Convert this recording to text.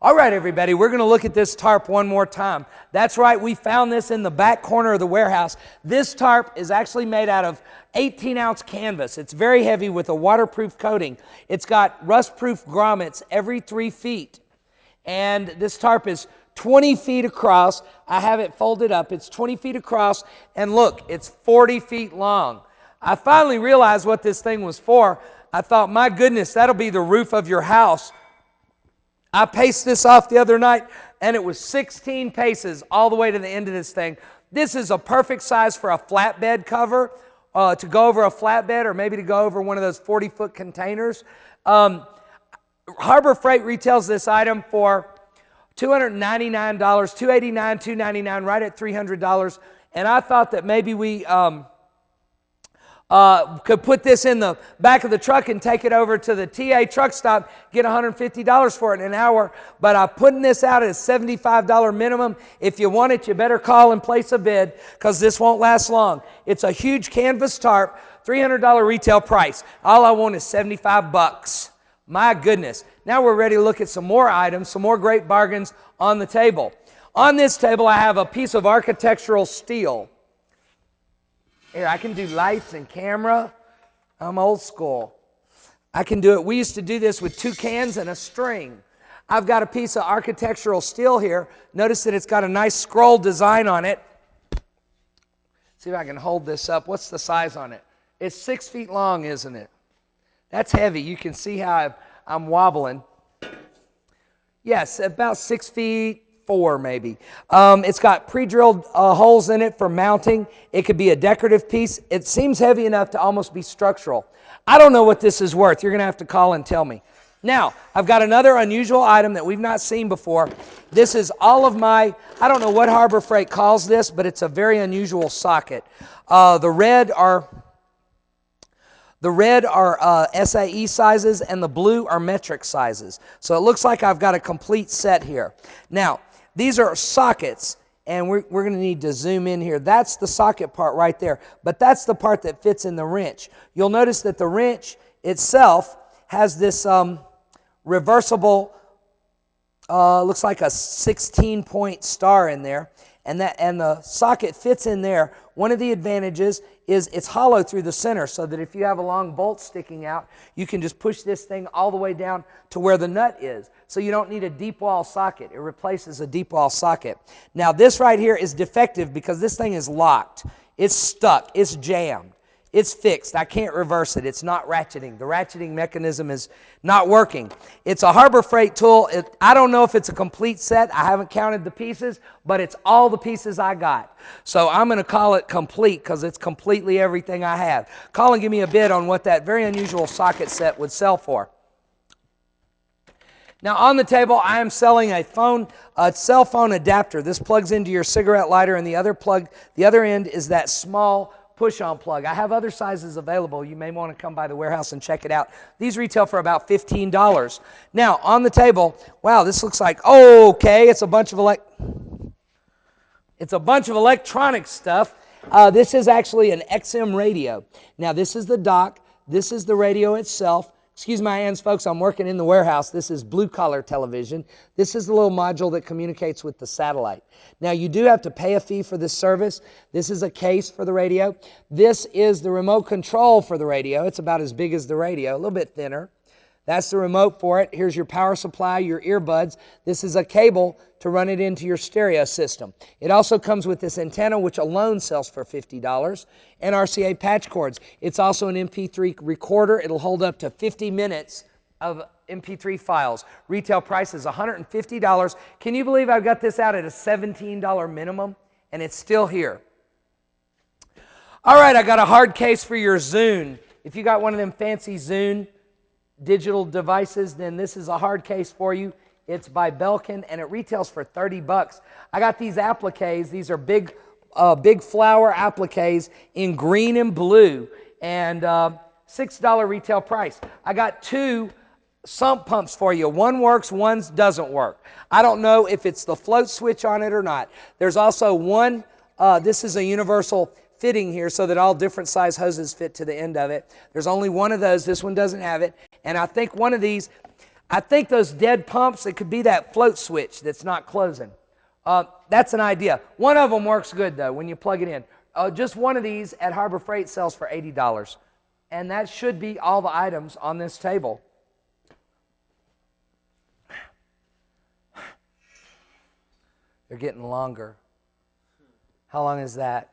All right, everybody, we're going to look at this tarp one more time. That's right, we found this in the back corner of the warehouse. This tarp is actually made out of 18-ounce canvas. It's very heavy with a waterproof coating. It's got rust-proof grommets every 3 feet. And this tarp is 20 feet across. I have it folded up. It's 20 feet across, and look, it's 40 feet long. I finally realized what this thing was for. I thought, my goodness, that'll be the roof of your house. I paced this off the other night, and it was 16 paces all the way to the end of this thing. This is a perfect size for a flatbed cover, to go over a flatbed, or maybe to go over one of those 40-foot containers. Harbor Freight retails this item for $299, $289, $299, right at $300. And I thought that maybe we could put this in the back of the truck and take it over to the TA truck stop, get $150 for it in an hour. But I'm putting this out at a $75 minimum. If you want it, you better call and place a bid, because this won't last long. It's a huge canvas tarp, $300 retail price. All I want is 75 bucks. My goodness. Now we're ready to look at some more items, some more great bargains on the table. On this table, I have a piece of architectural steel. Here, I can do lights and camera. I'm old school. I can do it. We used to do this with 2 cans and a string. I've got a piece of architectural steel here. Notice that it's got a nice scroll design on it. See if I can hold this up. What's the size on it? It's 6 feet long, isn't it? That's heavy. You can see how I'm wobbling. Yes, about 6'4" maybe. It's got pre-drilled holes in it for mounting. It could be a decorative piece. It seems heavy enough to almost be structural. I don't know what this is worth. You're going to have to call and tell me. Now, I've got another unusual item that we've not seen before. This is all of my, I don't know what Harbor Freight calls this, but it's a very unusual socket. The red are SAE sizes, and the blue are metric sizes. So it looks like I've got a complete set here. Now, these are sockets, and we're going to need to zoom in here. That's the socket part right there, but that's the part that fits in the wrench. You'll notice that the wrench itself has this reversible, looks like a 16-point star in there, and the socket fits in there. One of the advantages is it's hollow through the center, so that if you have a long bolt sticking out, you can just push this thing all the way down to where the nut is. So you don't need a deep wall socket. It replaces a deep wall socket. Now this right here is defective because this thing is locked. It's stuck. It's jammed. It's fixed. I can't reverse it. It's not ratcheting. The ratcheting mechanism is not working. It's a Harbor Freight tool. I don't know if it's a complete set. I haven't counted the pieces, but it's all the pieces I got. So I'm going to call it complete because it's completely everything I have. Call and give me a bid on what that very unusual socket set would sell for. Now on the table, I am selling a cell phone adapter. This plugs into your cigarette lighter, and the other end is that small push-on plug. I have other sizes available. You may want to come by the warehouse and check it out. These retail for about $15. Now, on the table, wow, this looks like, okay, it's a bunch of electronic stuff. This is actually an XM radio. Now, this is the dock. This is the radio itself. Excuse my hands, folks, I'm working in the warehouse. This is blue-collar television. This is the little module that communicates with the satellite. Now, you do have to pay a fee for this service. This is a case for the radio. This is the remote control for the radio. It's about as big as the radio, a little bit thinner. That's the remote for it. Here's your power supply, your earbuds. This is a cable to run it into your stereo system. It also comes with this antenna, which alone sells for $50, and RCA patch cords. It's also an MP3 recorder. It'll hold up to 50 minutes of MP3 files. Retail price is $150. Can you believe I've got this out at a $17 minimum, and it's still here? All right, I got a hard case for your Zune. If you got one of them fancy Zune digital devices, then this is a hard case for you. It's by Belkin, and it retails for 30 bucks. I got these appliques. These are big flower appliques in green and blue, and $6 retail price. I got 2 sump pumps for you. One works, one doesn't work. I don't know if it's the float switch on it or not. There's also one, this is a universal fitting here so that all different size hoses fit to the end of it. There's only one of those. This one doesn't have it. And I think one of these, I think those dead pumps, it could be that float switch that's not closing. That's an idea. One of them works good, though, when you plug it in. Just one of these at Harbor Freight sells for $80. And that should be all the items on this table. They're getting longer. How long is that?